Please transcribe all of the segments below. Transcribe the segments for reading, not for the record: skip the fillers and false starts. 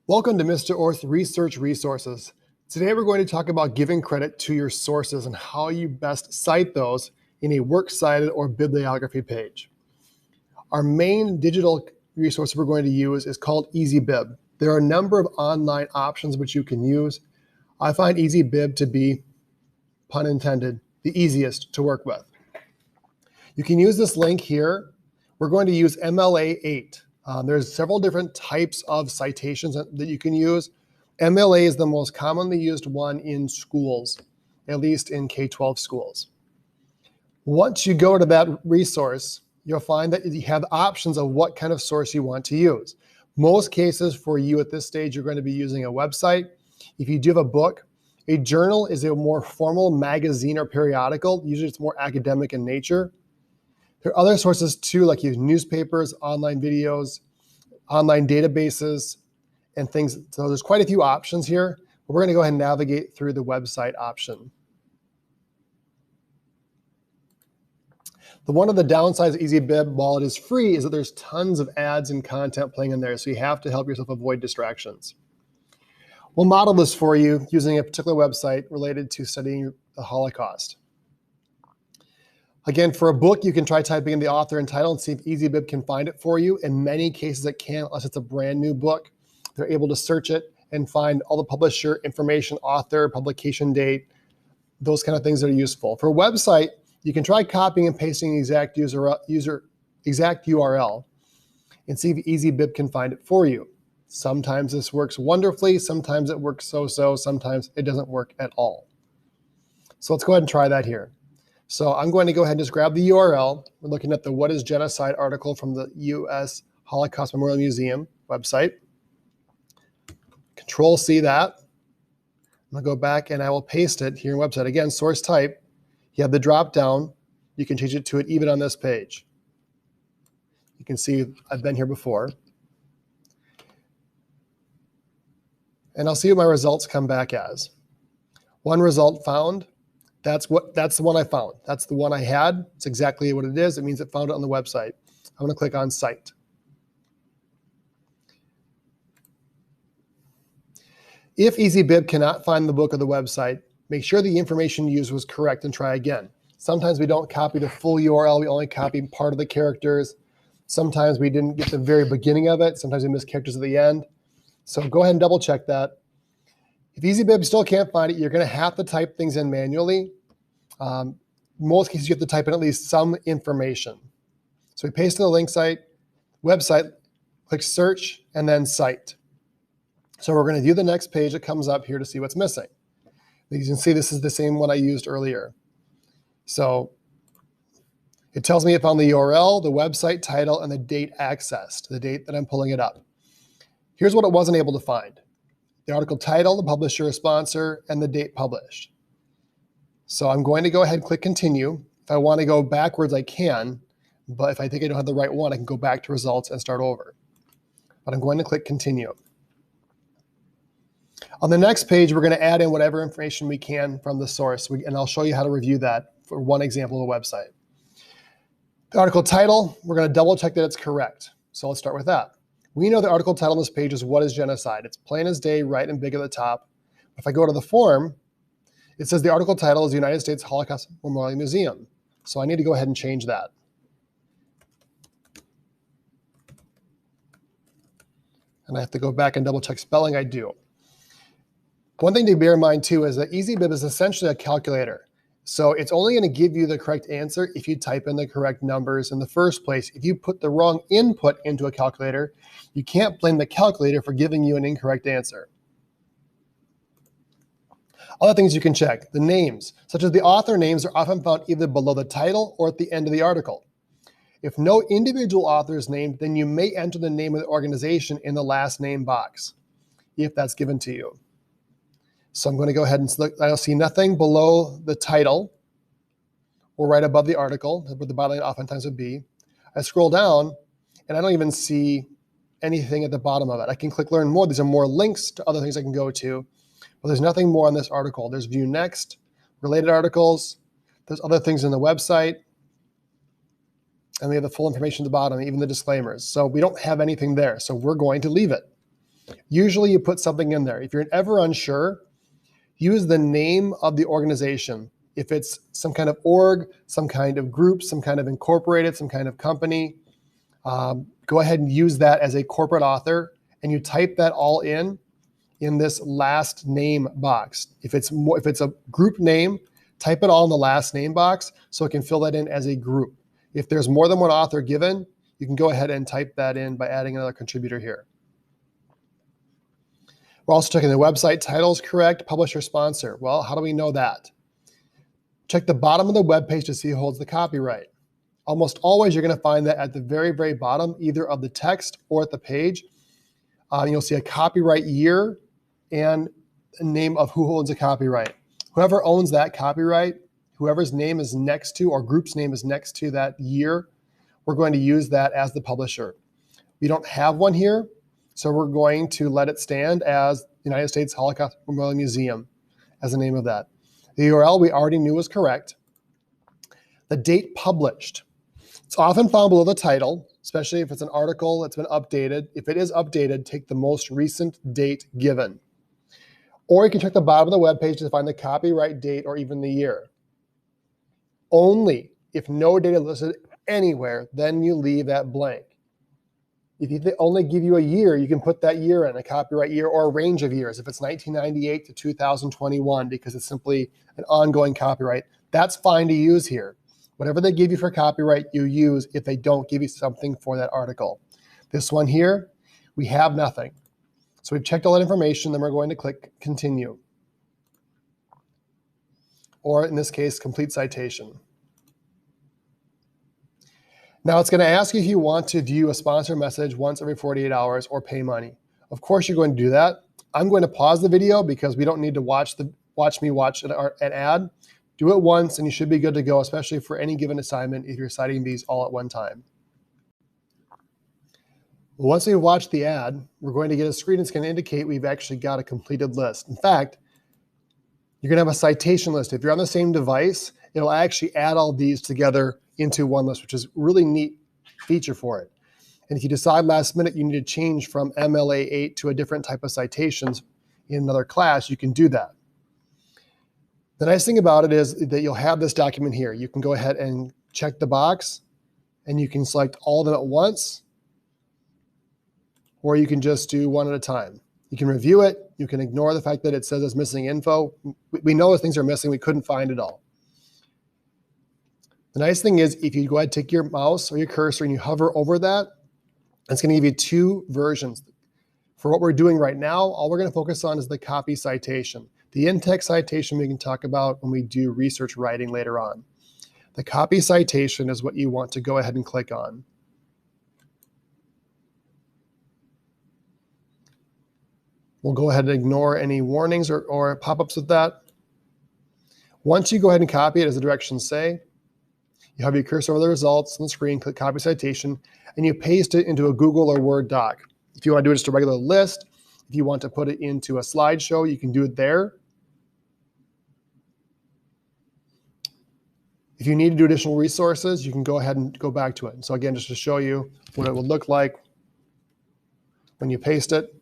Welcome to Mr. Orth Research Resources. Today we're going to talk about giving credit to your sources and how you best cite those in a works cited or bibliography page. Our main digital resource we're going to use is called EasyBib. There are a number of online options which you can use. I find EasyBib to be, pun intended, the easiest to work with. You can use this link here. We're going to use MLA 8. There's several different types of citations that you can use. MLA is the most commonly used one in schools, at least in K-12 schools. Once you go to that resource, you'll find that you have options of what kind of source you want to use. Most cases for you at this stage, you're going to be using a website. If you do have a book, a journal is a more formal magazine or periodical. Usually it's more academic in nature. There are other sources too, like use newspapers, online videos, online databases, and things. So there's quite a few options here, but we're going to go ahead and navigate through the website option. One of the downsides of EasyBib, while it is free, is that there's tons of ads and content playing in there, so you have to help yourself avoid distractions. We'll model this for you using a particular website related to studying the Holocaust. Again, for a book, you can try typing in the author and title and see if EasyBib can find it for you. In many cases, it can't unless it's a brand new book. They're able to search it and find all the publisher information, author, publication date, those kind of things that are useful. For a website, you can try copying and pasting the exact exact URL and see if EasyBib can find it for you. Sometimes this works wonderfully. Sometimes it works so-so. Sometimes it doesn't work at all. So let's go ahead and try that here. So I'm going to go ahead and just grab the URL. We're looking at the What is Genocide article from the U.S. Holocaust Memorial Museum website. Control-C that. I'm going to go back and I will paste it here in the website. Again, source type. You have the drop-down. You can change it to it even on this page. You can see I've been here before. And I'll see what my results come back as. One result found. That's the one I found. That's the one I had. It's exactly what it is. It means it found it on the website. I'm going to click on Cite. If EasyBib cannot find the book or the website, make sure the information used was correct and try again. Sometimes we don't copy the full URL. We only copy part of the characters. Sometimes we didn't get the very beginning of it. Sometimes we miss characters at the end. So go ahead and double check that. If EasyBib still can't find it, you're going to have to type things in manually. Most cases, you have to type in at least some information. So we paste in the link website, click search, and then cite. So we're going to view the next page that comes up here to see what's missing. You can see this is the same one I used earlier. So it tells me it found the URL, the website title, and the date accessed, the date that I'm pulling it up. Here's what it wasn't able to find. The article title, the publisher or sponsor, and the date published. So I'm going to go ahead and click continue. If I want to go backwards, I can, but if I think I don't have the right one, I can go back to results and start over. But I'm going to click continue. On the next page, we're going to add in whatever information we can from the source, and I'll show you how to review that for one example of a website. The article title, we're going to double check that it's correct. So let's start with that. We know the article title on this page is What is Genocide? It's plain as day, right and big at the top. If I go to the form, it says the article title is the United States Holocaust Memorial Museum. So I need to go ahead and change that. And I have to go back and double check spelling. I do. One thing to bear in mind too is that EasyBib is essentially a calculator. So it's only going to give you the correct answer if you type in the correct numbers in the first place. If you put the wrong input into a calculator, you can't blame the calculator for giving you an incorrect answer. Other things you can check, the names, such as the author names are often found either below the title or at the end of the article. If no individual author is named, then you may enter the name of the organization in the last name box, if that's given to you. So I'm going to go ahead and select, I'll see nothing below the title or right above the article, where the bottom oftentimes would be. I scroll down and I don't even see anything at the bottom of it. I can click learn more. These are more links to other things I can go to, but there's nothing more on this article. There's view next, related articles. There's other things in the website. And we have the full information at the bottom, even the disclaimers. So we don't have anything there. So we're going to leave it. Usually you put something in there. If you're ever unsure, use the name of the organization. If it's some kind of org, some kind of group, some kind of incorporated, some kind of company, go ahead and use that as a corporate author, and you type that all in this last name box. If it's a group name, type it all in the last name box so it can fill that in as a group. If there's more than one author given, you can go ahead and type that in by adding another contributor here. We're also checking the website titles correct, publisher, sponsor. Well, how do we know that? Check the bottom of the web page to see who holds the copyright. Almost always you're going to find that at the very, very bottom, either of the text or at the page. You'll see a copyright year and a name of who holds a copyright. Whoever owns that copyright, whoever's name is next to or group's name is next to that year, we're going to use that as the publisher. We don't have one here, so we're going to let it stand as United States Holocaust Memorial Museum as the name of that. The URL we already knew was correct. The date published. It's often found below the title, especially if it's an article that's been updated. If it is updated, take the most recent date given. Or you can check the bottom of the web page to find the copyright date or even the year. Only if no data listed anywhere, then you leave that blank. If they only give you a year, you can put that year in, a copyright year or a range of years. If it's 1998 to 2021, because it's simply an ongoing copyright, that's fine to use here. Whatever they give you for copyright, you use if they don't give you something for that article. This one here, we have nothing. So we've checked all that information, then we're going to click continue. Or in this case, complete citation. Now it's going to ask you if you want to view a sponsor message once every 48 hours or pay money. Of course you're going to do that. I'm going to pause the video because we don't need to watch me watch an ad. Do it once and you should be good to go, especially for any given assignment if you're citing these all at one time. Once we've watched the ad, we're going to get a screen that's going to indicate we've actually got a completed list. In fact, you're going to have a citation list. If you're on the same device, it'll actually add all these together into one list, which is a really neat feature for it. And if you decide last minute you need to change from MLA 8 to a different type of citations in another class, you can do that. The nice thing about it is that you'll have this document here. You can go ahead and check the box and you can select all of them at once, or you can just do one at a time. You can review it. You can ignore the fact that it says it's missing info. We know that things are missing. We couldn't find it all. The nice thing is if you go ahead and take your mouse or your cursor and you hover over that, it's going to give you two versions. For what we're doing right now, all we're going to focus on is the copy citation. The in-text citation we can talk about when we do research writing later on. The copy citation is what you want to go ahead and click on. We'll go ahead and ignore any warnings or pop-ups with that. Once you go ahead and copy it, as the directions say, you have your cursor over the results on the screen, click copy citation, and you paste it into a Google or Word doc. If you want to do just a regular list, if you want to put it into a slideshow, you can do it there. If you need to do additional resources, you can go ahead and go back to it. And so again, just to show you what it would look like when you paste it,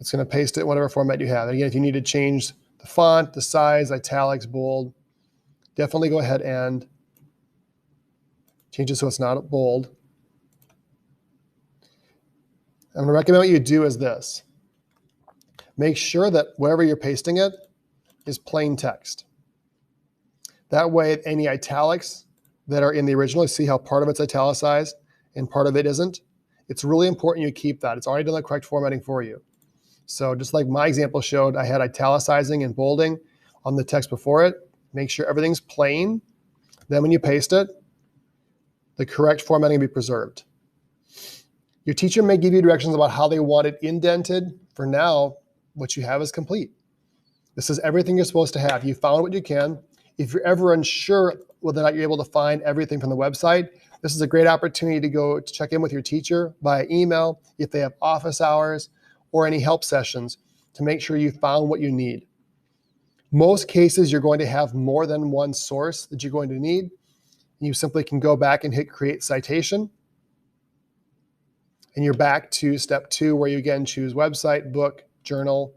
it's going to paste it in whatever format you have. And again, if you need to change the font, the size, italics, bold, definitely go ahead and change it so it's not bold. I'm going to recommend what you do is this. Make sure that wherever you're pasting it is plain text. That way, any italics that are in the original, see how part of it's italicized and part of it isn't? It's really important you keep that. It's already done the correct formatting for you. So just like my example showed, I had italicizing and bolding on the text before it. Make sure everything's plain. Then when you paste it, the correct formatting will be preserved. Your teacher may give you directions about how they want it indented. For now, what you have is complete. This is everything you're supposed to have. You found what you can. If you're ever unsure whether or not you're able to find everything from the website, this is a great opportunity to go to check in with your teacher via email if they have office hours or any help sessions to make sure you found what you need. Most cases, you're going to have more than one source that you're going to need. You simply can go back and hit Create Citation. And you're back to step 2, where you again choose website, book, journal,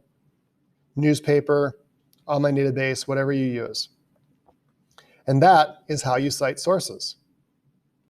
newspaper, online database, whatever you use. And that is how you cite sources.